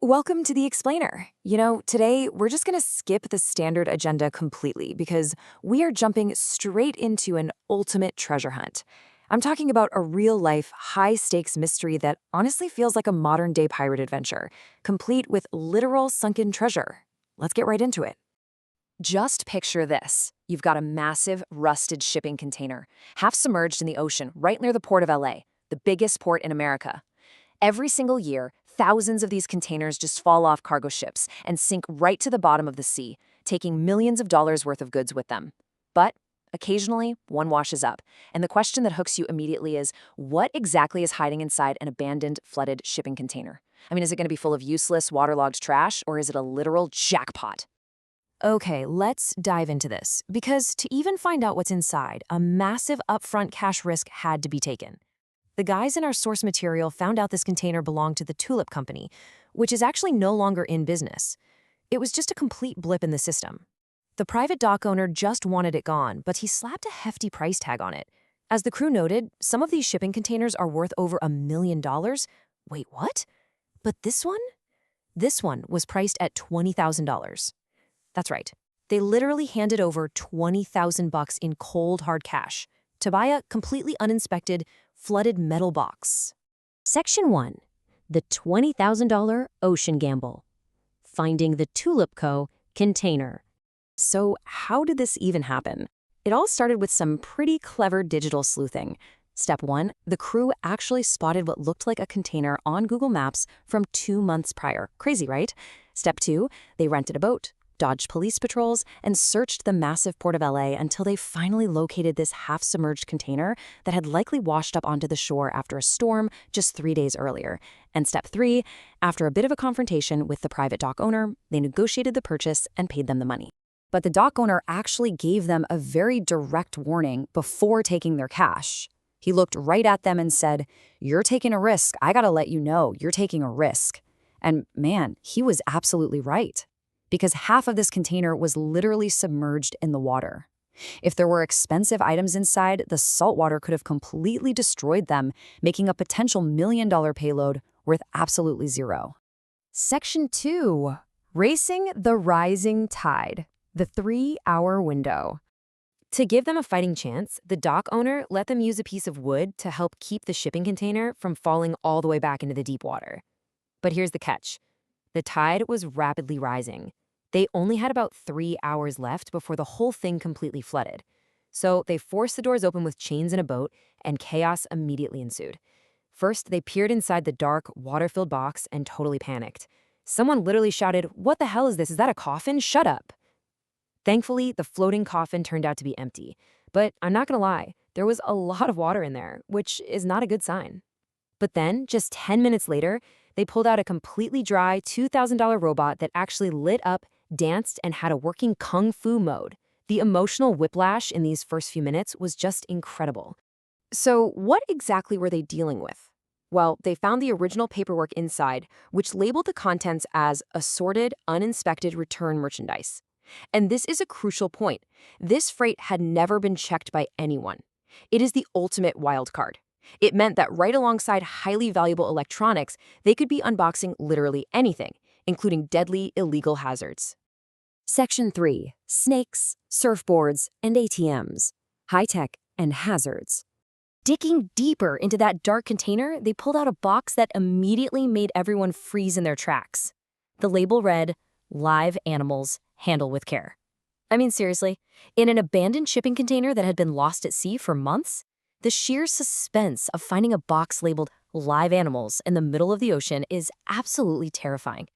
Welcome to the Explainer. Today we're just going to skip the standard agenda completely because we are jumping straight into an ultimate treasure hunt. I'm talking about a real life, high stakes mystery that honestly feels like a modern day pirate adventure, complete with literal sunken treasure. Let's get right into it. Just picture this. You've got a massive, rusted shipping container, half submerged in the ocean right near the port of LA, the biggest port in America. Every single year, thousands of these containers just fall off cargo ships and sink right to the bottom of the sea, taking millions of dollars worth of goods with them. But occasionally, one washes up, and the question that hooks you immediately is, what exactly is hiding inside an abandoned, flooded shipping container? Is it going to be full of useless, waterlogged trash, or is it a literal jackpot? Okay, let's dive into this, because to even find out what's inside, a massive upfront cash risk had to be taken. The guys in our source material found out this container belonged to the Tulip Company, which is actually no longer in business. It was just a complete blip in the system. The private dock owner just wanted it gone, but he slapped a hefty price tag on it. As the crew noted, some of these shipping containers are worth over $1 million. Wait, what? But this one? This one was priced at $20,000. That's right. They literally handed over 20,000 bucks in cold hard cash to buy a completely uninspected, flooded metal box. Section 1. The $20,000 Ocean Gamble. Finding the Tulip Co. container. So how did this even happen? It all started with some pretty clever digital sleuthing. Step 1, the crew actually spotted what looked like a container on Google Maps from 2 months prior. Crazy, right? Step 2, they rented a boat, dodged police patrols, and searched the massive port of LA until they finally located this half-submerged container that had likely washed up onto the shore after a storm just 3 days earlier. And step 3, after a bit of a confrontation with the private dock owner, they negotiated the purchase and paid them the money. But the dock owner actually gave them a very direct warning before taking their cash. He looked right at them and said, "You're taking a risk. I gotta let you know, you're taking a risk." And man, he was absolutely right, because half of this container was literally submerged in the water. If there were expensive items inside, the salt water could have completely destroyed them, making a potential $1 million payload worth absolutely zero. Section 2. Racing the Rising Tide. The 3-hour window. To give them a fighting chance, the dock owner let them use a piece of wood to help keep the shipping container from falling all the way back into the deep water. But here's the catch. The tide was rapidly rising. They only had about 3 hours left before the whole thing completely flooded. So they forced the doors open with chains and a boat, and chaos immediately ensued. First, they peered inside the dark, water-filled box and totally panicked. Someone literally shouted, "What the hell is this? Is that a coffin? Shut up!" Thankfully, the floating coffin turned out to be empty. But I'm not gonna lie, there was a lot of water in there, which is not a good sign. But then, just 10 minutes later, they pulled out a completely dry $2,000 robot that actually lit up, danced, and had a working kung fu mode. The emotional whiplash in these first few minutes was just incredible. So what exactly were they dealing with? Well, they found the original paperwork inside, which labeled the contents as assorted, uninspected return merchandise. And this is a crucial point. This freight had never been checked by anyone. It is the ultimate wild card. It meant that right alongside highly valuable electronics, they could be unboxing literally anything, including deadly illegal hazards. Section 3. Snakes, surfboards, and ATMs. High-tech and hazards. Digging deeper into that dark container, they pulled out a box that immediately made everyone freeze in their tracks. The label read, "Live animals, handle with care." Seriously, in an abandoned shipping container that had been lost at sea for months? The sheer suspense of finding a box labeled "live animals" in the middle of the ocean is absolutely terrifying.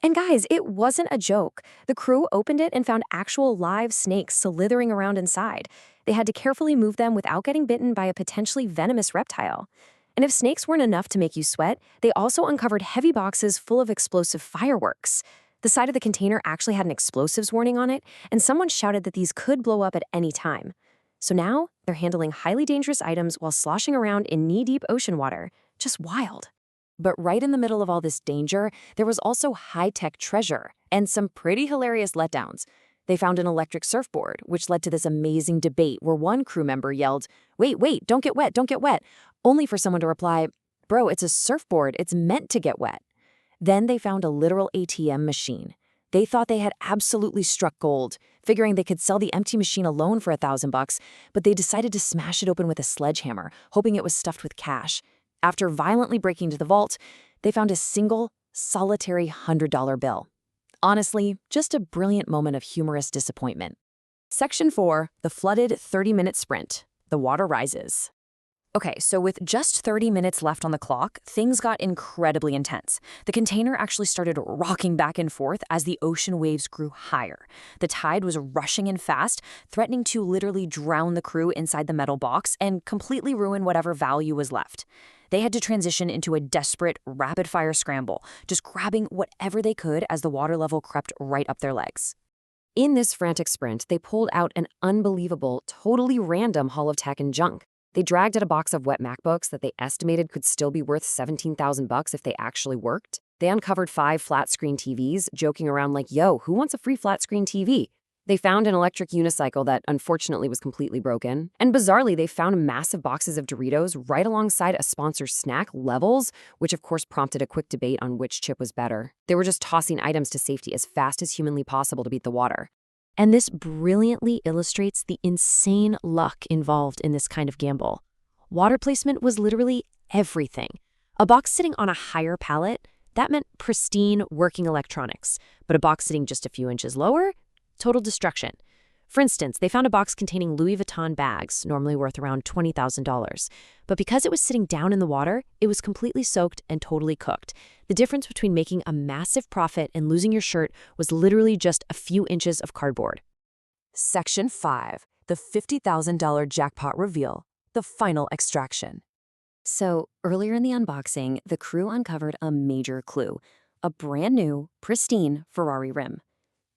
And guys, it wasn't a joke. The crew opened it and found actual live snakes slithering around inside. They had to carefully move them without getting bitten by a potentially venomous reptile. And if snakes weren't enough to make you sweat, they also uncovered heavy boxes full of explosive fireworks. The side of the container actually had an explosives warning on it, and someone shouted that these could blow up at any time. So now, they're handling highly dangerous items while sloshing around in knee-deep ocean water. Just wild. But right in the middle of all this danger, there was also high-tech treasure and some pretty hilarious letdowns. They found an electric surfboard, which led to this amazing debate where one crew member yelled, wait, don't get wet, don't get wet," only for someone to reply, "Bro, it's a surfboard, it's meant to get wet." Then they found a literal ATM machine. They thought they had absolutely struck gold, figuring they could sell the empty machine alone for $1,000, but they decided to smash it open with a sledgehammer, hoping it was stuffed with cash. After violently breaking into the vault, they found a single, solitary $100 bill. Honestly, just a brilliant moment of humorous disappointment. Section 4, the flooded 30-minute sprint. The water rises. Okay, so with just 30 minutes left on the clock, things got incredibly intense. The container actually started rocking back and forth as the ocean waves grew higher. The tide was rushing in fast, threatening to literally drown the crew inside the metal box and completely ruin whatever value was left. They had to transition into a desperate, rapid-fire scramble, just grabbing whatever they could as the water level crept right up their legs. In this frantic sprint, they pulled out an unbelievable, totally random haul of tech and junk. They dragged out a box of wet MacBooks that they estimated could still be worth $17,000 if they actually worked. They uncovered 5 flat-screen TVs, joking around like, yo, who wants a free flat-screen TV? They found an electric unicycle that unfortunately was completely broken. And bizarrely, they found massive boxes of Doritos right alongside a sponsor's snack, Levels, which of course prompted a quick debate on which chip was better. They were just tossing items to safety as fast as humanly possible to beat the water. And this brilliantly illustrates the insane luck involved in this kind of gamble. Water placement was literally everything. A box sitting on a higher pallet, that meant pristine working electronics. But a box sitting just a few inches lower, total destruction. For instance, they found a box containing Louis Vuitton bags, normally worth around $20,000. But because it was sitting down in the water, it was completely soaked and totally cooked. The difference between making a massive profit and losing your shirt was literally just a few inches of cardboard. Section 5, the $50,000 jackpot reveal, the final extraction. So, earlier in the unboxing, the crew uncovered a major clue, a brand new, pristine Ferrari rim.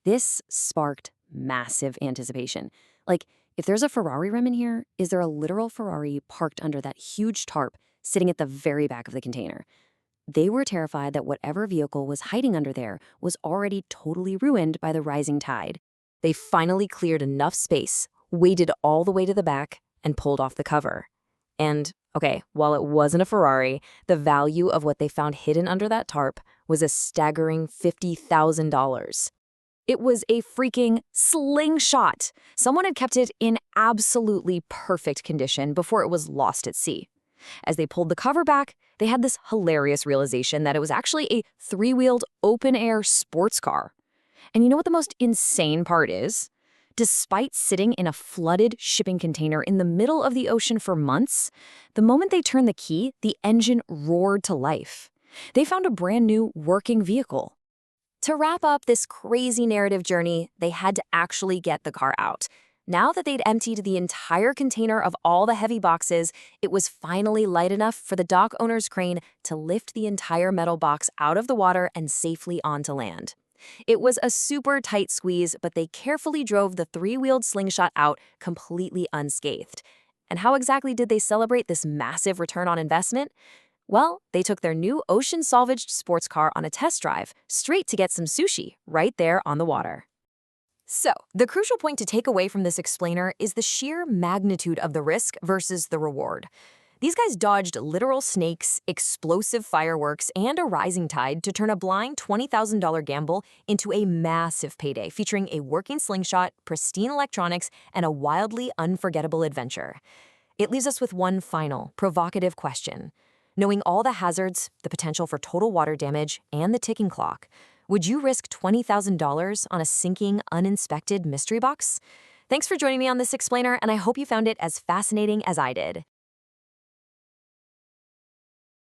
This sparked massive anticipation. Like, if there's a Ferrari rim in here, is there a literal Ferrari parked under that huge tarp sitting at the very back of the container? They were terrified that whatever vehicle was hiding under there was already totally ruined by the rising tide. They finally cleared enough space, waded all the way to the back, and pulled off the cover. And, okay, while it wasn't a Ferrari, the value of what they found hidden under that tarp was a staggering $50,000. It was a freaking slingshot. Someone had kept it in absolutely perfect condition before it was lost at sea. As they pulled the cover back, they had this hilarious realization that it was actually a 3-wheeled open-air sports car. And you know what the most insane part is? Despite sitting in a flooded shipping container in the middle of the ocean for months, the moment they turned the key, the engine roared to life. They found a brand new working vehicle. To wrap up this crazy narrative journey, they had to actually get the car out. Now that they'd emptied the entire container of all the heavy boxes, it was finally light enough for the dock owner's crane to lift the entire metal box out of the water and safely onto land. It was a super tight squeeze, but they carefully drove the 3-wheeled slingshot out completely unscathed. And how exactly did they celebrate this massive return on investment? Well, they took their new ocean-salvaged sports car on a test drive, straight to get some sushi, right there on the water. So, the crucial point to take away from this explainer is the sheer magnitude of the risk versus the reward. These guys dodged literal snakes, explosive fireworks, and a rising tide to turn a blind $20,000 gamble into a massive payday featuring a working slingshot, pristine electronics, and a wildly unforgettable adventure. It leaves us with one final, provocative question. Knowing all the hazards, the potential for total water damage, and the ticking clock, would you risk $20,000 on a sinking, uninspected mystery box? Thanks for joining me on this explainer, and I hope you found it as fascinating as I did.